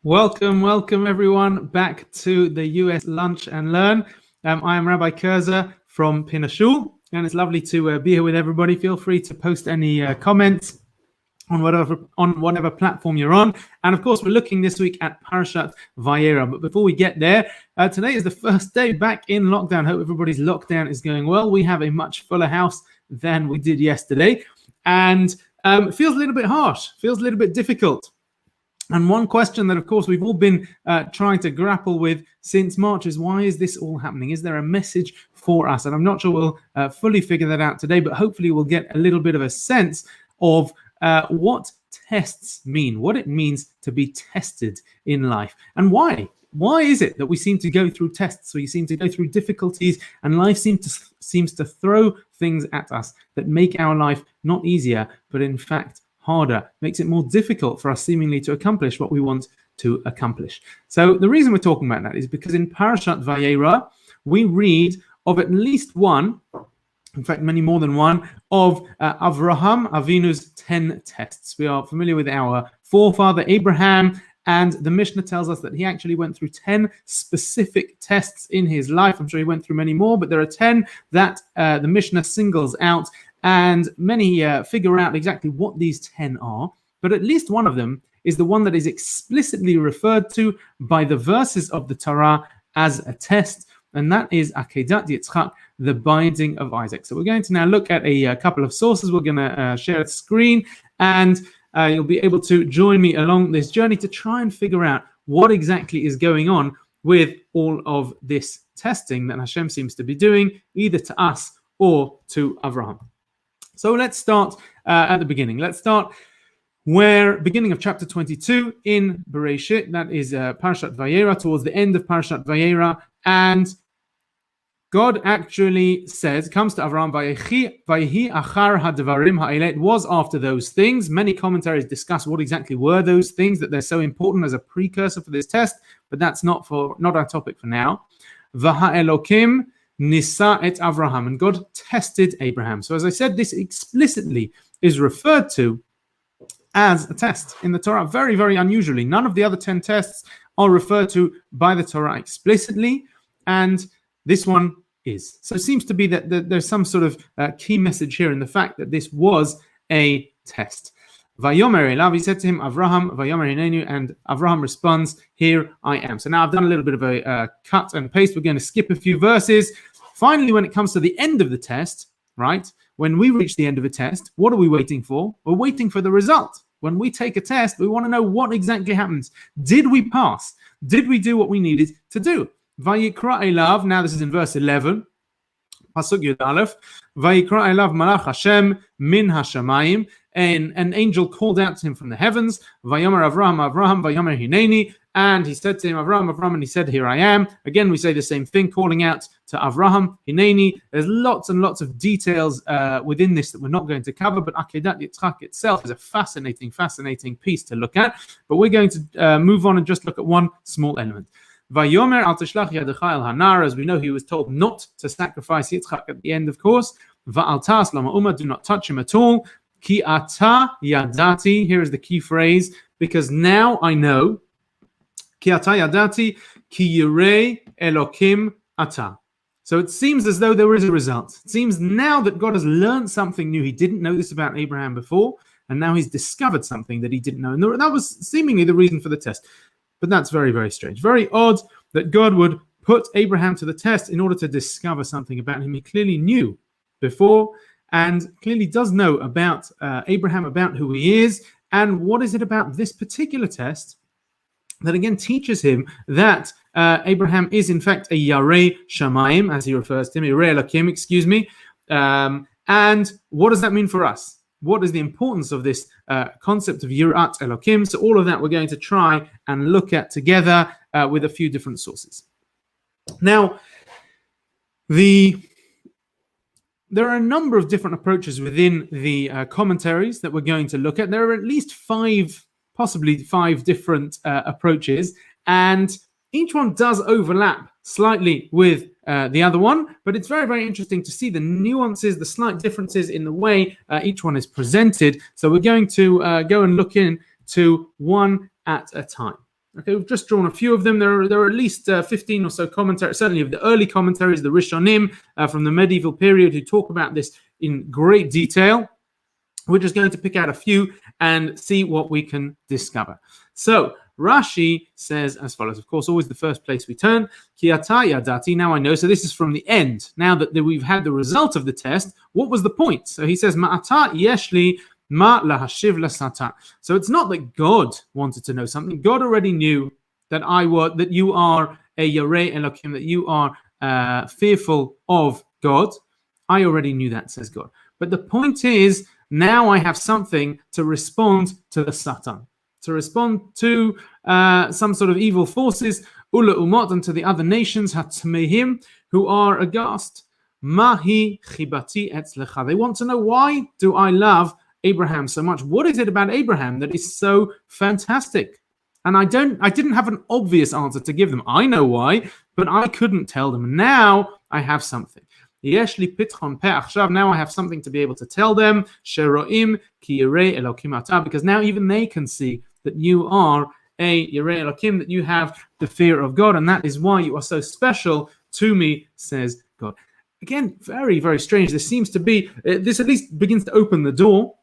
Welcome everyone back to the US Lunch and Learn. I am Rabbi Kurzer from Pinashul, and it's lovely to be here with everybody. Feel free to post any comments on whatever platform you're on. And of course, we're looking this week at Parashat Vayera. But before we get there, today is the first day back in lockdown. Hope everybody's lockdown is going well. We have a much fuller house than we did yesterday, and it feels a little bit harsh, feels a little bit difficult. And one question that, of course, we've all been trying to grapple with since March is, why is this all happening? Is there a message for us? And I'm not sure we'll fully figure that out today, but hopefully we'll get a little bit of a sense of what tests mean, what it means to be tested in life, and why. Why is it that we seem to go through tests, we seem to go through difficulties, and life seems to throw things at us that make our life not easier, but in fact harder, makes it more difficult for us seemingly to accomplish what we want to accomplish. So the reason we're talking about that is because in Parashat Vayera, we read of at least one, in fact many more than one, of Avraham Avinu's 10 tests. We are familiar with our forefather Abraham, and the Mishnah tells us that he actually went through 10 specific tests in his life. I'm sure he went through many more, but there are 10 that the Mishnah singles out, and many figure out exactly what these 10 are, but at least one of them is the one that is explicitly referred to by the verses of the Torah as a test, and that is Akedat Yitzchak, the binding of Isaac. So we're going to now look at a couple of sources. We're going to share a screen, and you'll be able to join me along this journey to try and figure out what exactly is going on with all of this testing that Hashem seems to be doing, either to us or to Avraham. So let's start at the beginning. Let's start beginning of chapter 22 in Bereshit. That is Parashat Vayera, towards the end of Parashat Vayera. And God actually comes to Avraham, Vayehi achar hadvarim ha'eleh. It was after those things. Many commentaries discuss what exactly were those things, that they're so important as a precursor for this test, but that's not our topic for now. V'ha'elokim Nisa et Avraham, and God tested Abraham. So as I said, this explicitly is referred to as a test in the Torah, very, very unusually. None of the other 10 tests are referred to by the Torah explicitly, and this one is. So it seems to be that there's some sort of key message here in the fact that this was a test. Vayomer elav, he said to him, Avraham, Vayomer hinenu, and Avraham responds, here I am. So now I've done a little bit of a cut and paste. We're going to skip a few verses. Finally, when it comes to the end of the test, right, when we reach the end of a test, what are we waiting for? We're waiting for the result. When we take a test, we want to know what exactly happens. Did we pass? Did we do what we needed to do? Vayikra elav, now this is in verse 11, Pasuk Yud Aleph, Vayikra elav malach Hashem min hashamayim, and an angel called out to him from the heavens, Vayomer Avraham, Avraham, Vayomer hineni, and he said to him, Avraham, Avraham, and he said, here I am. Again, we say the same thing, calling out to Avraham, hineni. There's lots and lots of details within this that we're not going to cover, but Akedat Yitzchak itself is a fascinating piece to look at. But we're going to move on and just look at one small element. Vayomer al tishlach yadecha el hanar, as we know, he was told not to sacrifice Yitzchak at the end, of course. Va'al tas lama uma, do not touch him at all. Ki ata yadati, here is the key phrase, because now I know. Ki ata yadati, ki yirei elokim ata. So it seems as though there is a result. It seems now that God has learned something new. He didn't know this about Abraham before, and now he's discovered something that he didn't know. And that was seemingly the reason for the test. But that's very, very strange. Very odd that God would put Abraham to the test in order to discover something about him he clearly knew before, and clearly does know about Abraham, about who he is, and what is it about this particular test that again teaches him that Abraham is in fact a Yarei Shamayim, as he refers to him, Yarei Elokim, excuse me. And what does that mean for us? What is the importance of this concept of Yirat Elokim? So all of that we're going to try and look at together with a few different sources. Now, there are a number of different approaches within the commentaries that we're going to look at. There are at least possibly five different approaches, and each one does overlap slightly with the other one, but it's very, very interesting to see the nuances, the slight differences in the way each one is presented. So we're going to go and look into one at a time. Okay, we've just drawn a few of them. There are at least 15 or so commentaries, certainly of the early commentaries, the Rishonim from the medieval period, who talk about this in great detail. We're just going to pick out a few and see what we can discover. So Rashi says as follows. Of course, always the first place we turn. Ki ata yadati. Now I know. So this is from the end. Now that we've had the result of the test, what was the point? So he says, Ma'ata yeshli ma lahashiv lasata. So it's not that God wanted to know something. God already knew that you are a Yarei Elokim, that you are fearful of God. I already knew that, says God. But the point is, now I have something to respond to the Satan, to respond to some sort of evil forces, ula umot, and to the other nations, hatmehim, who are aghast. Mahi chibati etzlecha. They want to know, why do I love Abraham so much? What is it about Abraham that is so fantastic? And I didn't have an obvious answer to give them. I know why, but I couldn't tell them. Now I have something. Now I have something to be able to tell them. Because now even they can see that you are a Yerei Elokim, that you have the fear of God, and that is why you are so special to me, says God. Again, very, very strange. This seems to be, this at least begins to open the door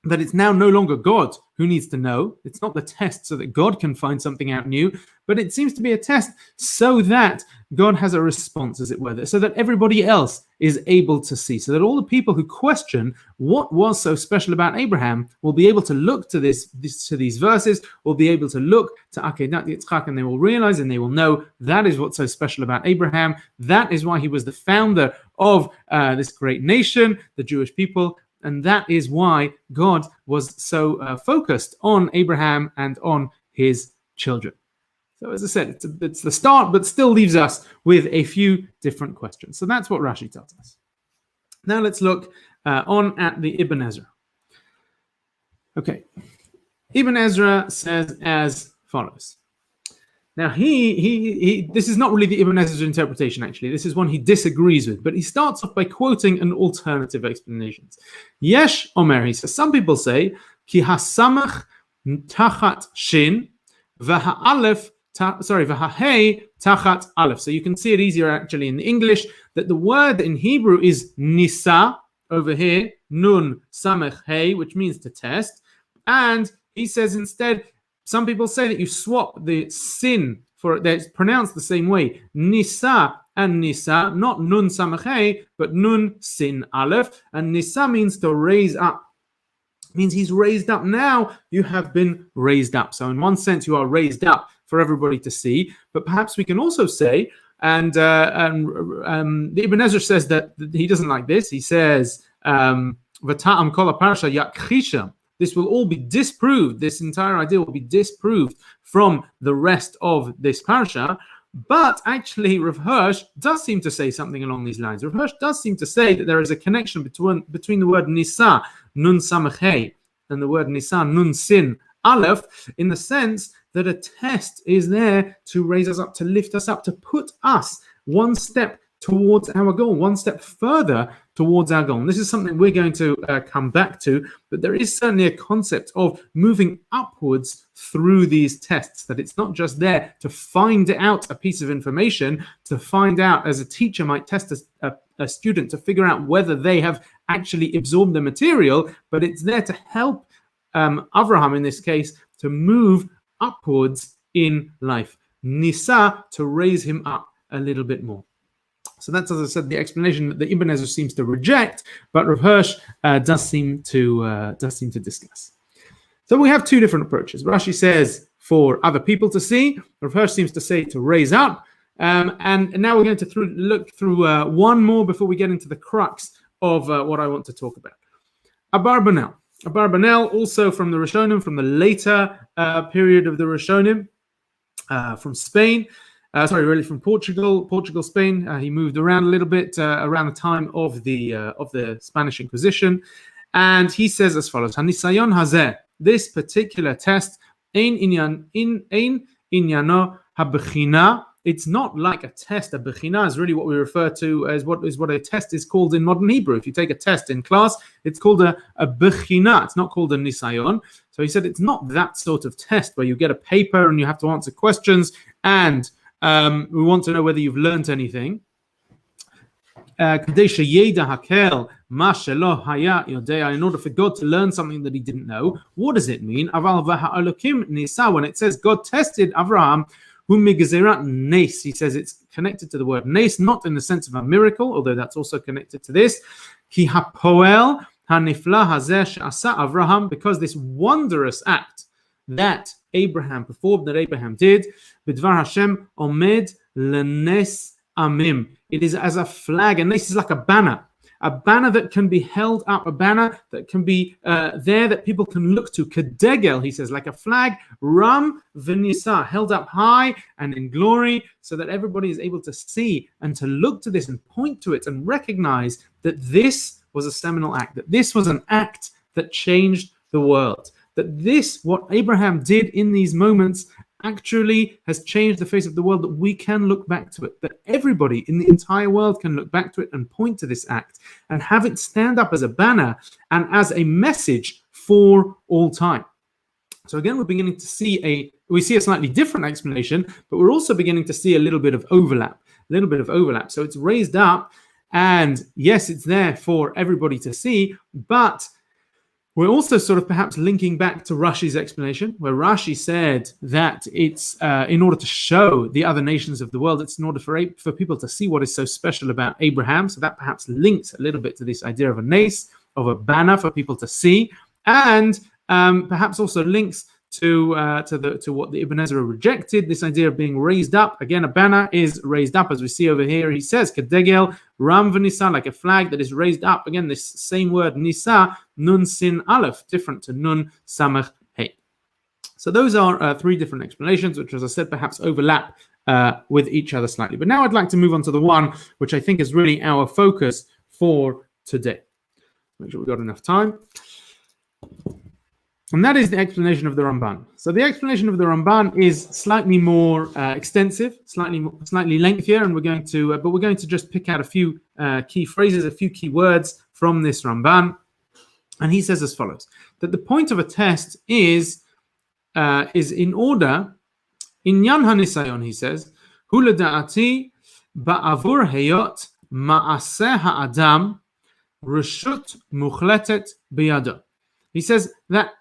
that it's now no longer God who needs to know. It's not the test so that God can find something out new, but it seems to be a test so that God has a response, as it were, so that everybody else is able to see, so that all the people who question what was so special about Abraham will be able to look to these verses, will be able to look to Akedat Yitzchak, and they will realize and they will know that is what's so special about Abraham. That is why he was the founder of this great nation, the Jewish people. And that is why God was so focused on Abraham and on his children. So as I said, it's the start, but still leaves us with a few different questions. So that's what Rashi tells us. Now let's look on at the Ibn Ezra. Okay. Ibn Ezra says as follows. Now, this is not really the Ibn Ezra's interpretation, actually. This is one he disagrees with, but he starts off by quoting an alternative explanation. Yesh Omer, he says, some people say, Ki hasamach tachat shin, v'ha'alef, v'ha'hei tachat alef. So you can see it easier, actually, in the English, that the word in Hebrew is nisa, over here, nun samech hei, which means to test. And he says instead, some people say that you swap the sin for that it's pronounced the same way. Nisa and Nisa, not nun samachei, but nun sin aleph. And Nisa means to raise up. It means he's raised up. Now you have been raised up. So in one sense, you are raised up for everybody to see. But perhaps we can also say, and the Ibn Ezra says that he doesn't like this. He says, "V'ta'am kol parasha yakchisha." This will all be disproved. This entire idea will be disproved from the rest of this parasha. But actually, Rav Hirsch does seem to say something along these lines. Rav Hirsch does seem to say that there is a connection between the word nisa, nun samachei, and the word nisa, nun sin, aleph, in the sense that a test is there to raise us up, to lift us up, to put us one step towards our goal, one step further towards our goal. And this is something we're going to come back to, but there is certainly a concept of moving upwards through these tests, that it's not just there to find out a piece of information, to find out, as a teacher might test a student to figure out whether they have actually absorbed the material, but it's there to help Avraham, in this case, to move upwards in life. Nisa, to raise him up a little bit more. So that's, as I said, the explanation that the Ibn Ezra seems to reject, but Rav Hirsch does seem to discuss. So we have two different approaches. Rashi says for other people to see. Rav Hirsch seems to say to raise up. And now we're going to look through one more before we get into the crux of what I want to talk about. Abarbanel. Abarbanel, also from the Rishonim, from the later period of the Rishonim, from Spain. Really from Portugal, Spain. He moved around a little bit around the time of the Spanish Inquisition, and he says as follows: "Hanisayon hazeh." This particular test, ein inyano habechina it's not like a test. A bechina is really what we refer to as what a test is called in modern Hebrew. If you take a test in class, it's called a bechina. It's not called a nisayon. So he said it's not that sort of test where you get a paper and you have to answer questions and we want to know whether you've learned anything. In order for God to learn something that he didn't know. What does it mean? When it says God tested Abraham, he says it's connected to the word nes, not in the sense of a miracle, although that's also connected to this. Because this wondrous act that Abraham performed, that Abraham did, B'dvar Hashem omed lenes amim. It is as a flag, and this is like a banner that can be held up, a banner that can be there that people can look to. Kedegel, he says, like a flag, ram v'nisa, held up high and in glory, so that everybody is able to see and to look to this and point to it and recognize that this was a seminal act, that this was an act that changed the world, that this, what Abraham did in these moments, actually has changed the face of the world, that we can look back to it, that everybody in the entire world can look back to it and point to this act and have it stand up as a banner and as a message for all time. So again, we're beginning to see a slightly different explanation, but we're also beginning to see a little bit of overlap. So it's raised up, and yes, it's there for everybody to see, but we're also sort of perhaps linking back to Rashi's explanation, where Rashi said that it's in order to show the other nations of the world, it's in order for people to see what is so special about Abraham. So that perhaps links a little bit to this idea of a nes, of a banner for people to see, and perhaps also links to what the Ibn Ezra rejected, this idea of being raised up. Again, a banner is raised up, as we see over here. He says, Kedegel, Ram v'Nisa, like a flag that is raised up. Again, this same word, Nisa, Nun Sin Aleph, different to Nun Samach Hey. So those are three different explanations, which, as I said, perhaps overlap with each other slightly. But now I'd like to move on to the one which I think is really our focus for today. Make sure we've got enough time. And that is the explanation of the Ramban. So the explanation of the Ramban is slightly more extensive, slightly lengthier, and we're going to just pick out a few key phrases, a few key words from this Ramban. And he says as follows: that the point of a test is in order, inyan hanisayon, he says, hu leda'ati ba'avur heyot ma'aseh ha'adam reshut muchletet biyado. He says that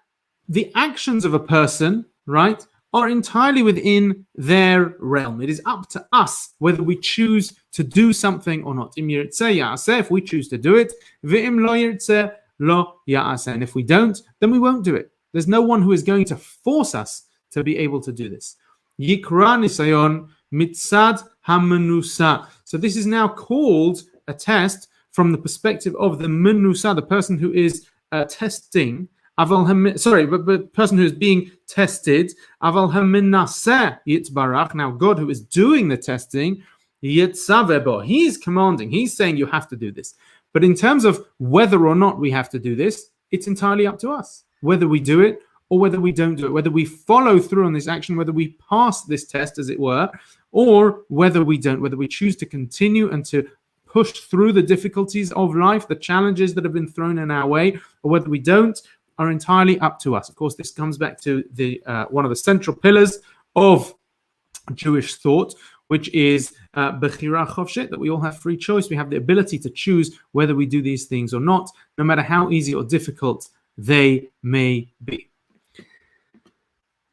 the actions of a person, right, are entirely within their realm. It is up to us whether we choose to do something or not. If we choose to do it, and if we don't, then we won't do it. There's no one who is going to force us to be able to do this. Yikra nisayon mitzad hamenusa. So this is now called a test from the perspective of the menusa, the person who is testing. But person who is being tested. Now God, who is doing the testing, he's commanding. He's saying you have to do this. But in terms of whether or not we have to do this, it's entirely up to us. Whether we do it or whether we don't do it. Whether we follow through on this action, whether we pass this test, as it were, or whether we don't. Whether we choose to continue and to push through the difficulties of life, the challenges that have been thrown in our way, or whether we don't, are entirely up to us. Of course, this comes back to the one of the central pillars of Jewish thought, which is bechira chofshet, that we all have free choice. We have the ability to choose whether we do these things or not, no matter how easy or difficult they may be.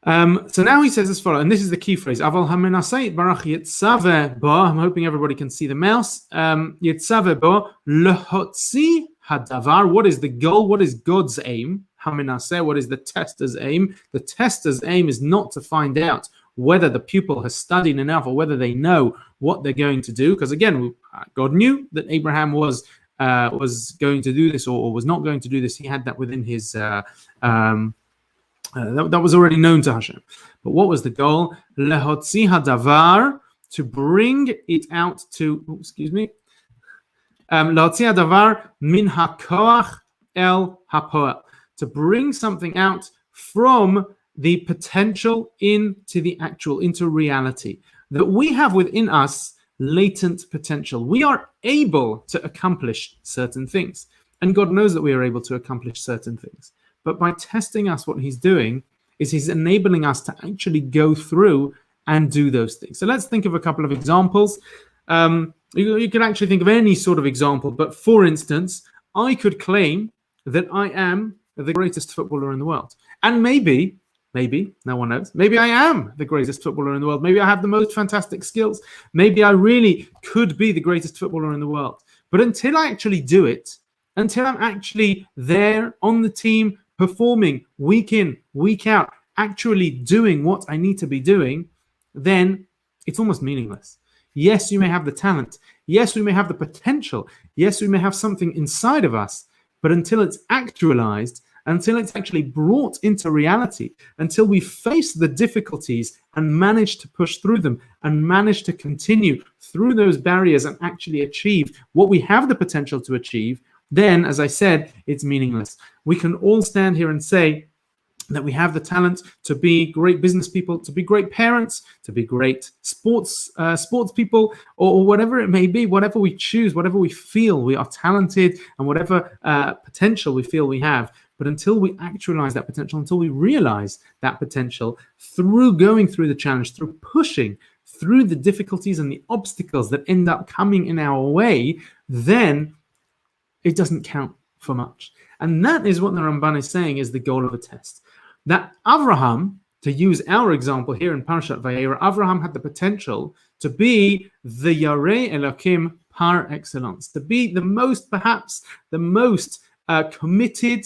So now he says as follows, and this is the key phrase, Aval hamenasei barach yitzaveh bo. I'm hoping everybody can see the mouse. Yitzaveh bo lehotzi hadavar. What is the goal? What is God's aim? Hamenaseh. What is the tester's aim? The tester's aim is not to find out whether the pupil has studied enough or whether they know what they're going to do. Because again, God knew that Abraham was going to do this or was not going to do this. He had that within his that was already known to Hashem. But what was the goal? Lehotzi hadavar, to bring it out to. Lehotzi hadavar min hakoach el hapoel, to bring something out from the potential into the actual, into reality. that we have within us latent potential. We are able to accomplish certain things. And God knows that we are able to accomplish certain things. But by testing us, what he's doing is he's enabling us to actually go through and do those things. So let's think of a couple of examples. You can actually think of any sort of example. But for instance, I could claim that I am the greatest footballer in the world. And maybe, no one knows, maybe I am the greatest footballer in the world. Maybe I have the most fantastic skills. Maybe I really could be the greatest footballer in the world. But until I actually do it, until I'm actually there on the team, performing week in, week out, actually doing what I need to be doing, then it's almost meaningless. Yes, you may have the talent. Yes, we may have the potential. Yes, we may have something inside of us. But until it's actualized, until it's actually brought into reality, until we face the difficulties and manage to push through them and manage to continue through those barriers and actually achieve what we have the potential to achieve, then, as I said, it's meaningless. We can all stand here and say that we have the talent to be great business people, to be great parents, to be great sports people, or whatever it may be, whatever we choose, whatever we feel we are talented, and whatever potential we feel we have. But until we actualize that potential, until we realize that potential through going through the challenge, through pushing through the difficulties and the obstacles that end up coming in our way, then it doesn't count for much. And that is what the Ramban is saying is the goal of a test. That Avraham, to use our example here in Parashat Vayera, Avraham had the potential to be the Yarei Elokim par excellence, to be perhaps the most committed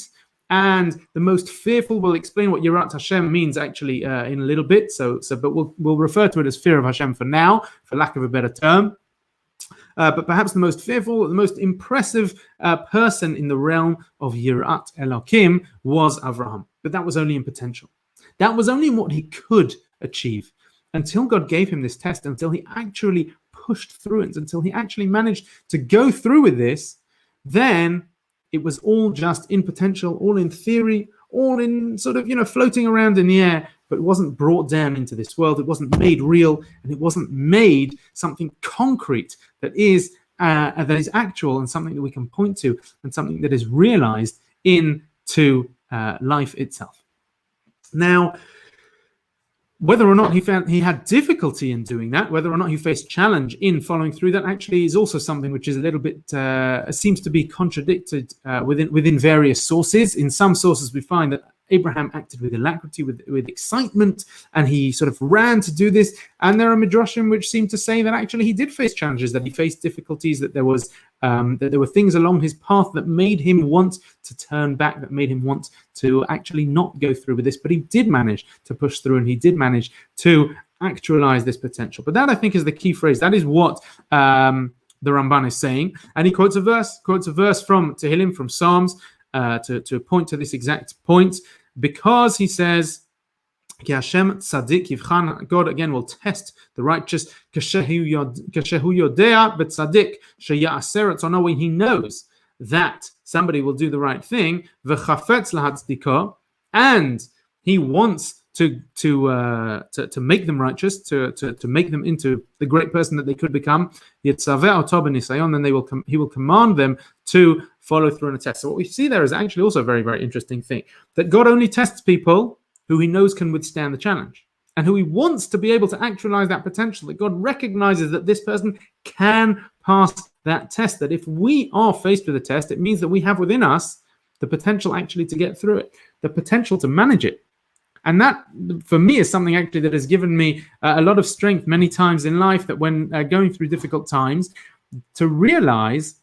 and the most fearful. We'll explain what Yirat Hashem means actually in a little bit. But we'll refer to it as fear of Hashem for now, for lack of a better term. But perhaps the most fearful, the most impressive person in the realm of Yirat Elokim was Avraham. But that was only in potential. That was only what he could achieve until God gave him this test, until he actually pushed through it, until he actually managed to go through with this. Then it was all just in potential, all in theory, all in sort of, floating around in the air, but it wasn't brought down into this world. It wasn't made real, and it wasn't made something concrete that is actual and something that we can point to and something that is realized into life itself. Now, whether or not he had difficulty in doing that, whether or not he faced challenge in following through that, actually is also something which is a little bit seems to be contradicted within various sources. In some sources, we find that Abraham acted with alacrity, with excitement, and he sort of ran to do this. And there are midrashim which seem to say that actually he did face challenges, that he faced difficulties, that there were things along his path that made him want to turn back, that made him want to actually not go through with this. But he did manage to push through, and he did manage to actualize this potential. But that, I think, is the key phrase. That is what the Ramban is saying. And he quotes a verse from Tehillim, from Psalms, to point to this exact point. Because he says, Ki Hashem tzadik yivchan, God again will test the righteous. Kashehu yodea b'tzadik sheya'aser etzono, when he knows that somebody will do the right thing. V'chafetz lahatzdiko, and he wants to make them righteous, to make them into the great person that they could become. Yitzaveh oto b'nisayon, then he will command them to follow through on a test. So what we see there is actually also a very, very interesting thing, that God only tests people who he knows can withstand the challenge, and who he wants to be able to actualize that potential, that God recognizes that this person can pass that test, that if we are faced with a test, it means that we have within us the potential actually to get through it, the potential to manage it. And that, for me, is something actually that has given me a lot of strength many times in life, that when going through difficult times, to realize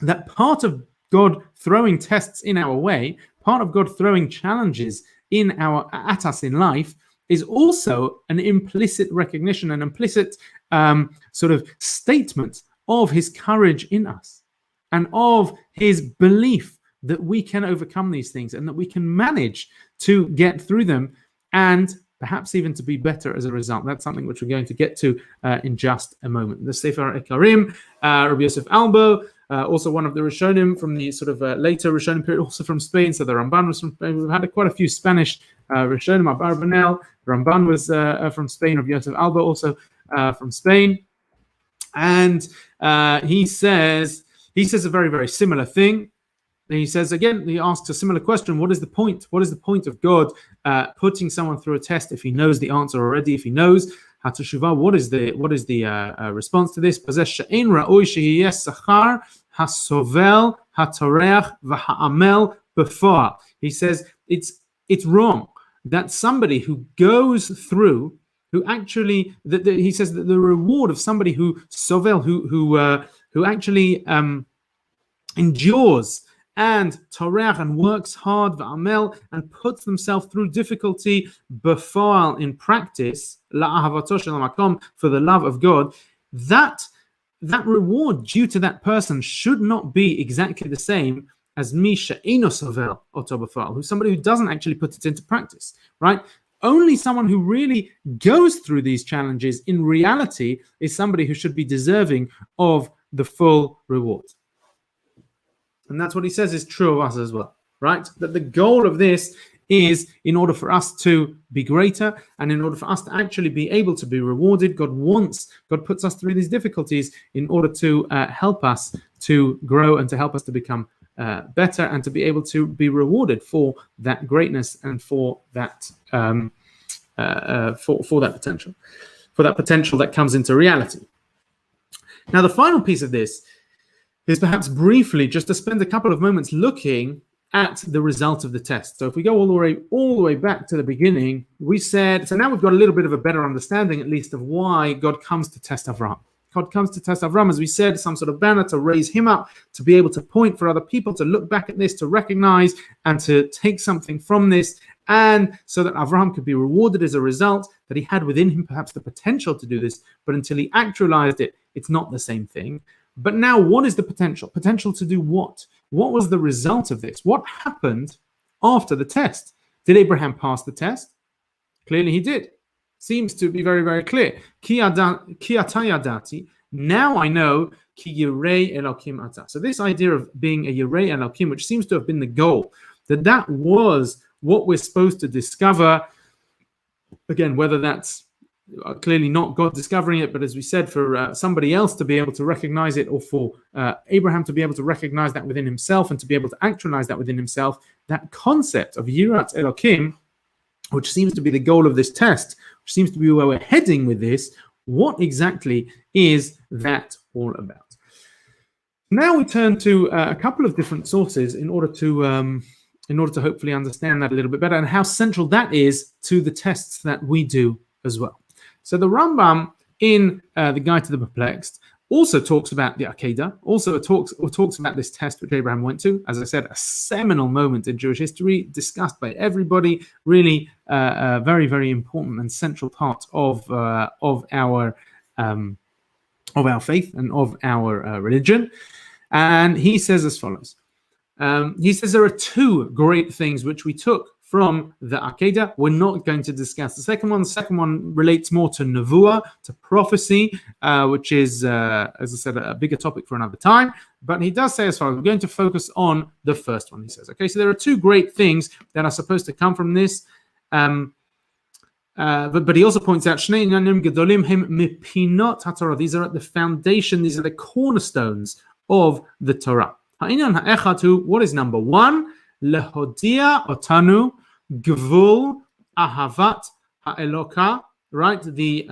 that part of God throwing tests in our way, part of God throwing challenges at us in life, is also an implicit recognition, an implicit sort of statement of his courage in us, and of his belief that we can overcome these things, and that we can manage to get through them, and perhaps even to be better as a result. That's something which we're going to get to in just a moment. The Sefer Ekarim, Rabbi Yosef Albo, also one of the Rishonim from the sort of later Rishonim period, also from Spain. So the Ramban was from Spain. We've had quite a few Spanish Rishonim, Abar Banel. Ramban was from Spain, Rabbi Yosef Albo also from Spain, and he says a very, very similar thing. And he says again, he asks a similar question: what is the point? What is the point of God putting someone through a test if he knows the answer already? If he knows how to shuvah, what is the response to this? He says it's wrong that somebody who goes through, who actually, he says that the reward of somebody who sovel, who actually endures and toreach and works hard, v'amel, and puts themselves through difficulty, before in practice, la'ahavato shel hamakom, for the love of God, that reward due to that person should not be exactly the same as mi she'eino sovel oto b'fa'al, who's somebody who doesn't actually put it into practice, right? Only someone who really goes through these challenges in reality is somebody who should be deserving of the full reward. And that's what he says is true of us as well, right? That the goal of this is in order for us to be greater and in order for us to actually be able to be rewarded. God puts us through these difficulties in order to help us to grow and to help us to become better and to be able to be rewarded for that greatness and for that for that potential that comes into reality. Now, the final piece of this is perhaps briefly just to spend a couple of moments looking at the result of the test. So if we go all the way back to the beginning, we said, so now we've got a little bit of a better understanding, at least, of why God comes to test Avraham. God comes to test Avraham, as we said, some sort of banner to raise him up, to be able to point for other people, to look back at this, to recognize and to take something from this, and so that Avraham could be rewarded as a result, that he had within him perhaps the potential to do this, but until he actualized it, it's not the same thing. But now, what is the potential? Potential to do what? What was the result of this? What happened after the test? Did Abraham pass the test? Clearly he did. Seems to be very, very clear. Ki ata yadati, now I know, ki yirei Elokim ata. So this idea of being a yirei Elokim, which seems to have been the goal, that was what we're supposed to discover. Again, whether that's clearly not God discovering it, but as we said, for somebody else to be able to recognize it, or for Abraham to be able to recognize that within himself and to be able to actualize that within himself, that concept of Yirat Elokim, which seems to be the goal of this test, which seems to be where we're heading with this, what exactly is that all about? Now we turn to a couple of different sources in order to hopefully understand that a little bit better and how central that is to the tests that we do as well. So the Rambam in the Guide to the Perplexed also talks about the Akedah, also talks about this test which Abraham went to. As I said, a seminal moment in Jewish history, discussed by everybody, really a very, very important and central part of our faith and of our religion. And he says as follows. He says there are two great things which we took from the Akedah. We're not going to discuss the second one. The second one relates more to Nevuah, to prophecy, which is, as I said, a bigger topic for another time. But he does say as follows. We're going to focus on the first one, he says. Okay, so there are two great things that are supposed to come from this. But he also points out, these are at the foundation, these are the cornerstones of the Torah. What is number one? Lehodia otanu gvul ahavat ha'eloka, right? The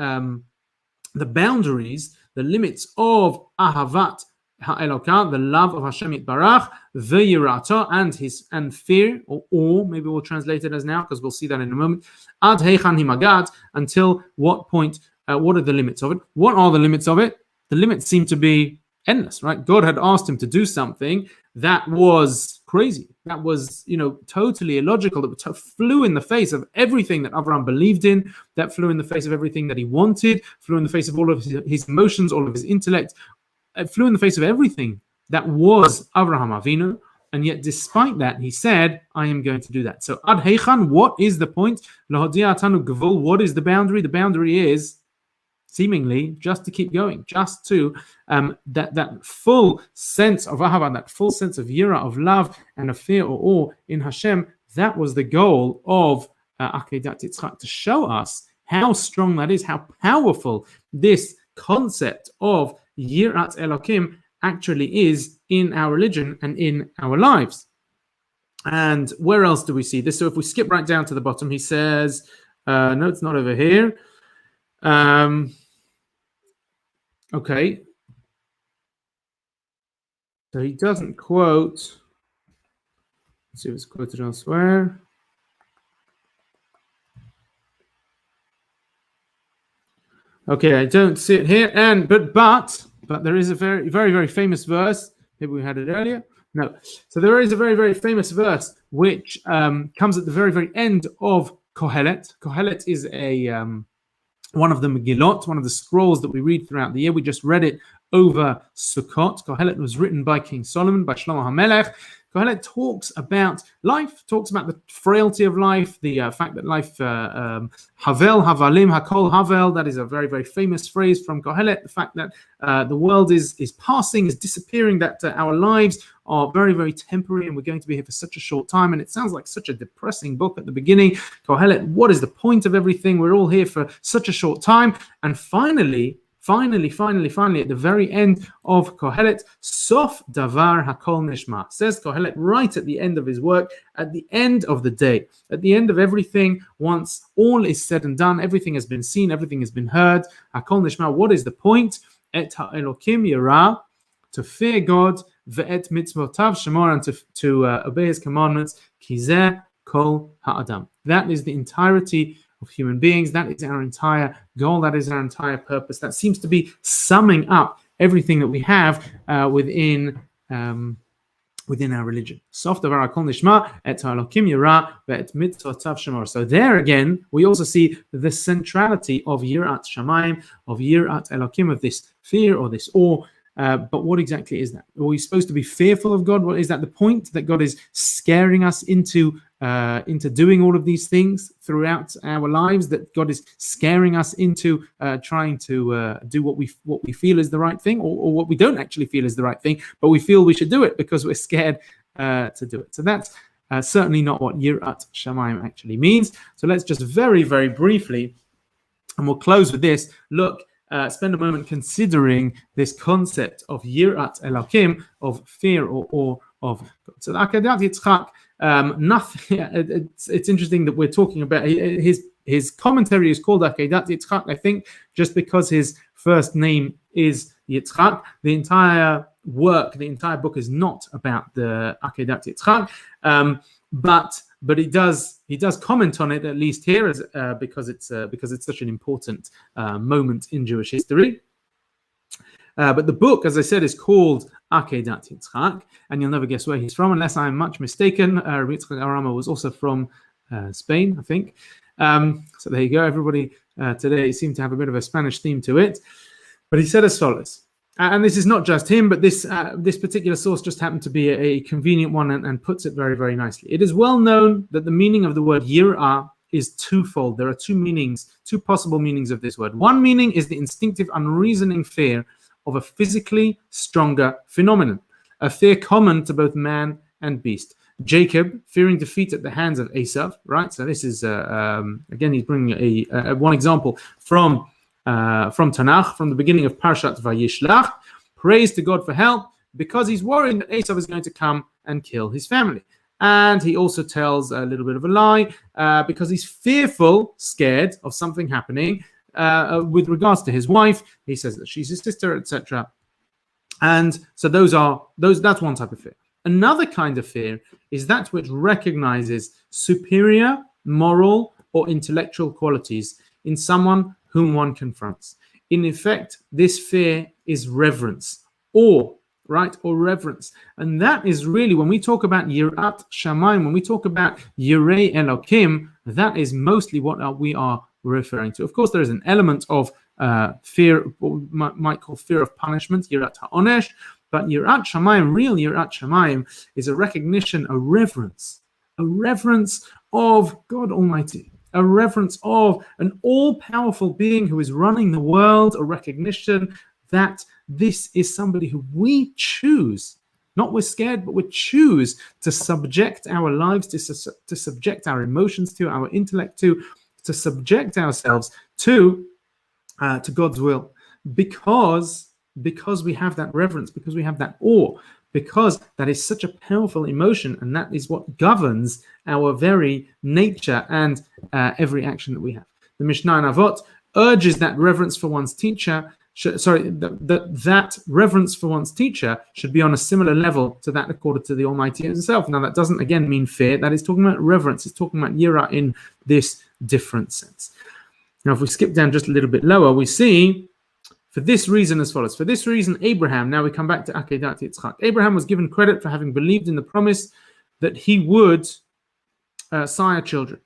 boundaries, the limits of ahavat ha'eloka, the love of Hashem Yitbarach, v'yirato, and fear, or awe, maybe we'll translate it as now, because we'll see that in a moment. Ad heichan himagat, until what point? What are the limits of it? What are the limits of it? The limits seem to be endless, right? God had asked him to do something that was crazy, that was, totally illogical, that flew in the face of everything that Avraham believed in, that flew in the face of everything that he wanted, flew in the face of all of his emotions, all of his intellect, it flew in the face of everything that was Avraham Avinu, and yet despite that, he said, I am going to do that. So, Ad Heichan, what is the point? Lahodia atanu gevul, what is the boundary? The boundary is seemingly just to keep going, just to that full sense of ahava, that full sense of yira, of love and of fear or awe in Hashem. That was the goal of Akedat Yitzchak, to show us how strong that is, how powerful this concept of Yirat Elokim actually is in our religion and in our lives. And where else do we see this? So if we skip right down to the bottom, he says, no, it's not over here. Okay. So he doesn't quote. Let's see if it's quoted elsewhere. Okay, I don't see it here. But there is a very, very, very famous verse. Maybe we had it earlier. No. So there is a very, very famous verse which comes at the very, very end of Kohelet. Kohelet is one of the Megillot, one of the scrolls that we read throughout the year. We just read it over Sukkot. Kohelet was written by King Solomon, by Shlomo HaMelech. Kohelet talks about life, talks about the frailty of life, the fact that life, Havel, Havalim, Hakol, Havel, that is a very, very famous phrase from Kohelet, the fact that the world is passing, is disappearing, that our lives are very, very temporary and we're going to be here for such a short time. And it sounds like such a depressing book at the beginning. Kohelet, what is the point of everything? We're all here for such a short time. And finally, at the very end of Kohelet, Sof Davar Hakol Nishma, says Kohelet right at the end of his work, at the end of the day, at the end of everything, once all is said and done, everything has been seen, everything has been heard, Hakol Nishma, what is the point? Et ha'elokim yirah, to fear God, ve'et mitzvotav shemor, and to obey his commandments, kizeh kol ha'adam. That is the entirety of human beings. That is our entire goal. That is our entire purpose. That seems to be summing up everything that we have within our religion. Sof davar hakol nishma et ha'elokim yirah ve'et mitzvotav shemor. So there again, we also see the centrality of Yirat Shamayim, of Yirat Elokim, of this fear or this awe. But what exactly is that? Are we supposed to be fearful of God? What is that? The point that God is scaring us into doing all of these things throughout our lives? That God is scaring us into trying to do what we feel is the right thing, or what we don't actually feel is the right thing, but we feel we should do it because we're scared to do it. So that's certainly not what Yirat Shamayim actually means. So let's just very, very briefly, and we'll close with this, spend a moment considering this concept of Yirat Elokim, of fear or awe of God. So Akedat Yitzchak, nothing. It's interesting that we're talking about his commentary is called Akedat Yitzchak. I think just because his first name is Yitzchak, the entire book is not about the Akedat Yitzchak, but he does comment on it, at least here, as because it's such an important moment in Jewish history. But the book, as I said, is called Akedat Yitzchak, and you'll never guess where he's from, unless I'm much mistaken. Rabbi Yitzchak Arama was also from Spain, I think. So there you go. Everybody today seemed to have a bit of a Spanish theme to it. But he said as follows. And this is not just him, but this particular source just happened to be a convenient one and puts it very, very nicely. It is well known that the meaning of the word yirah is twofold. There are two possible meanings of this word. One meaning is the instinctive, unreasoning fear of a physically stronger phenomenon, a fear common to both man and beast. Jacob fearing defeat at the hands of Esau, right? So this is, again, he's bringing one example from Tanakh, from the beginning of Parashat Vayishlach, prays to God for help because he's worried that Esau is going to come and kill his family. And he also tells a little bit of a lie because he's scared of something happening with regards to his wife. He says that she's his sister, etc. And so that's one type of fear. Another kind of fear is that which recognizes superior moral or intellectual qualities in someone whom one confronts. In effect, this fear is reverence, awe, right? Or reverence. And that is really, when we talk about Yirat Shamayim, when we talk about Yirei Elokim, that is mostly what we are referring to. Of course, there is an element of fear, what we might call fear of punishment, Yirat HaOnesh, but Yirat Shamayim, real Yirat Shamayim, is a recognition, a reverence of God Almighty, a reverence of an all-powerful being who is running the world, a recognition that this is somebody who we choose, not we're scared, but we choose to subject our lives, to subject our emotions to, our intellect to, to subject ourselves to God's will, because we have that reverence, because we have that awe, because that is such a powerful emotion, and that is what governs our very nature and every action that we have. The Mishnah in Avot urges that reverence for one's teacher. That reverence for one's teacher should be on a similar level to that accorded to the Almighty Himself. Now, that doesn't again mean fear. That is talking about reverence. It's talking about yira in this different sense. Now, if we skip down just a little bit lower, we see, for this reason as follows. For this reason, Abraham, now we come back to Akedat Yitzchak. Abraham was given credit for having believed in the promise that he would sire children.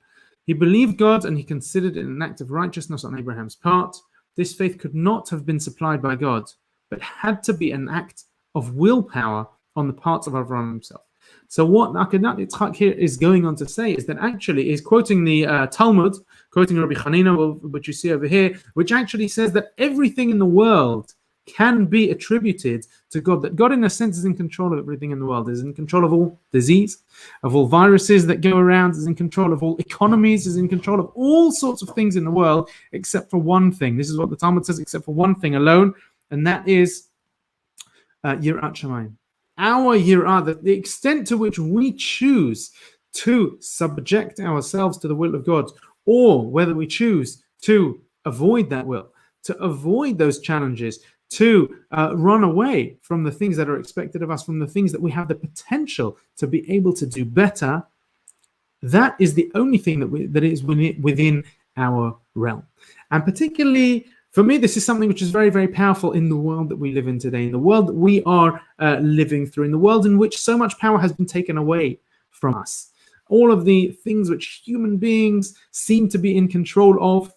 He believed God, and he considered it an act of righteousness on Abraham's part. This faith could not have been supplied by God, but had to be an act of willpower on the part of Avraham himself. So what Akedat Yitzchak here is going on to say is that actually is quoting the Talmud, quoting Rabbi Chanina, which you see over here, which actually says that everything in the world can be attributed to God, that God in a sense is in control of everything in the world, is in control of all disease, of all viruses that go around, is in control of all economies, is in control of all sorts of things in the world, except for one thing. This is what the Talmud says, except for one thing alone, and that is Yirat Shamayim. Our Yirah, the extent to which we choose to subject ourselves to the will of God, or whether we choose to avoid that will, to avoid those challenges, to run away from the things that are expected of us, from the things that we have the potential to be able to do better, that is the only thing that is within our realm. And particularly, for me, this is something which is very, very powerful in the world that we live in today, in the world that we are living through, in the world in which so much power has been taken away from us. All of the things which human beings seem to be in control of,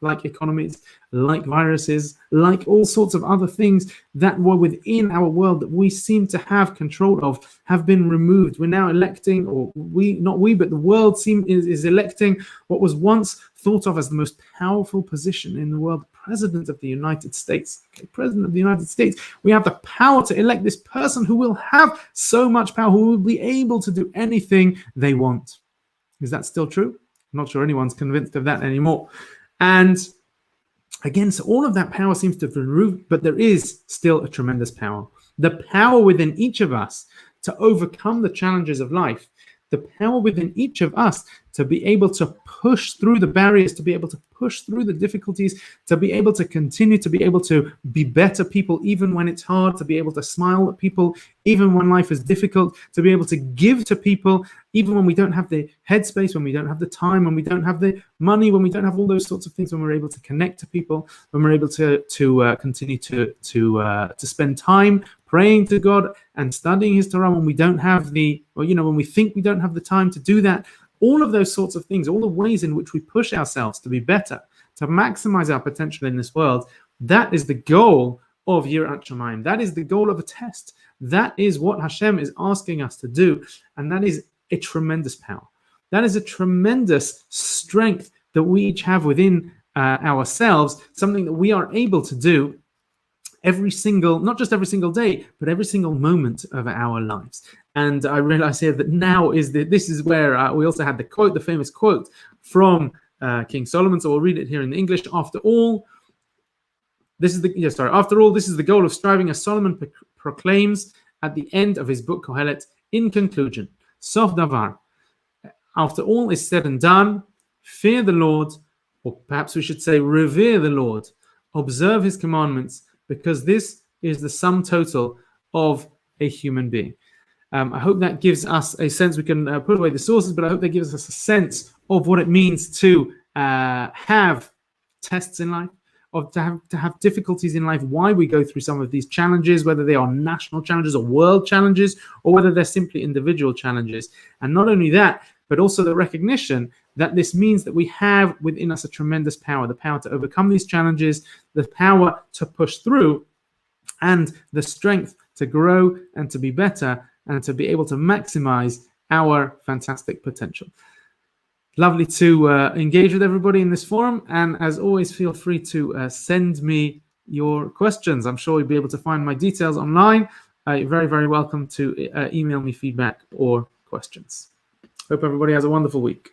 like economies, like viruses, like all sorts of other things that were within our world that we seem to have control of, have been removed. We're now electing, or but the world is electing what was once thought of as the most powerful position in the world, President of the United States. Okay, President of the United States. We have the power to elect this person who will have so much power, who will be able to do anything they want. Is that still true? I'm not sure anyone's convinced of that anymore. And again, so all of that power seems to have been removed, but there is still a tremendous power. The power within each of us to overcome the challenges of life, the power within each of us to be able to push through the barriers, to be able to push through the difficulties, to be able to continue to be able to be better people even when it's hard, to be able to smile at people even when life is difficult, to be able to give to people even when we don't have the headspace, when we don't have the time, when we don't have the money, when we don't have all those sorts of things, when we're able to connect to people, when we're able to continue to spend time praying to God and studying His Torah, when we don't have when we think we don't have the time to do that. All of those sorts of things, all the ways in which we push ourselves to be better, to maximize our potential in this world, that is the goal of Yirat Shamayim. That is the goal of a test. That is what Hashem is asking us to do, and that is a tremendous power. That is a tremendous strength that we each have within ourselves, something that we are able to do not just every single day, but every single moment of our lives. And I realize here that this is where we also had the famous quote from King Solomon. So we'll read it here in the English. After all, this is the goal of striving, as Solomon proclaims at the end of his book Kohelet. In conclusion, Sof Davar, after all is said and done, fear the Lord, or perhaps we should say revere the Lord, observe His commandments, because this is the sum total of a human being. I hope that gives us a sense. We can put away the sources, but I hope that gives us a sense of what it means to have tests in life, to have difficulties in life, why we go through some of these challenges, whether they are national challenges or world challenges, or whether they're simply individual challenges. And not only that, but also the recognition that this means that we have within us a tremendous power, the power to overcome these challenges, the power to push through, and the strength to grow and to be better and to be able to maximize our fantastic potential. Lovely to engage with everybody in this forum, and as always, feel free to send me your questions. I'm sure you'll be able to find my details online. You're very, very welcome to email me feedback or questions. Hope everybody has a wonderful week.